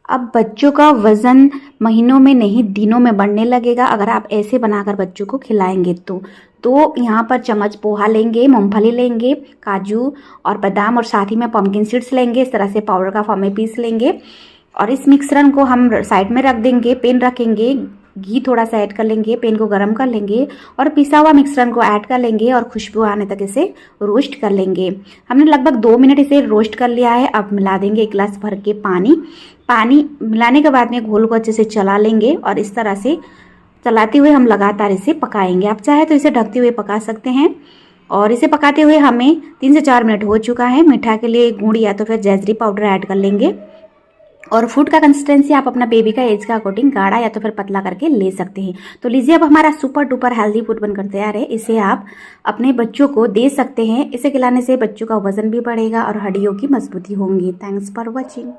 अब बच्चों का वज़न महीनों में नहीं दिनों में बढ़ने लगेगा अगर आप ऐसे बनाकर बच्चों को खिलाएंगे तो यहाँ पर चम्मच पोहा लेंगे, मूंगफली लेंगे, काजू और बादाम और साथ ही में पम्पकिन सीड्स लेंगे। इस तरह से पाउडर का फॉर्म में पीस लेंगे और इस मिश्रण को हम साइड में रख देंगे। पेन रखेंगे, घी थोड़ा सा ऐड कर लेंगे, पेन को गर्म कर लेंगे और पिसा हुआ मिश्रण को ऐड कर लेंगे और खुशबू आने तक इसे रोस्ट कर लेंगे। हमने लगभग 2 मिनट इसे रोस्ट कर लिया है। अब मिला देंगे 1 गिलास भर के पानी मिलाने के बाद में घोल को अच्छे से चला लेंगे और इस तरह से चलाते हुए हम लगातार इसे पकाएंगे। आप चाहे तो इसे ढकते हुए पका सकते हैं और इसे पकाते हुए हमें 3 से 4 मिनट हो चुका है। मीठा के लिए गुड़ या तो फिर जैगरी पाउडर ऐड कर लेंगे और फूड का कंसिस्टेंसी आप अपना बेबी का एज का अकॉर्डिंग गाढ़ा या तो फिर पतला करके ले सकते हैं। तो लीजिए, अब हमारा सुपर डुपर हेल्दी फूड बनकर तैयार है। इसे आप अपने बच्चों को दे सकते हैं। इसे खिलाने से बच्चों का वजन भी बढ़ेगा और हड्डियों की मजबूती होंगी। Thanks for watching.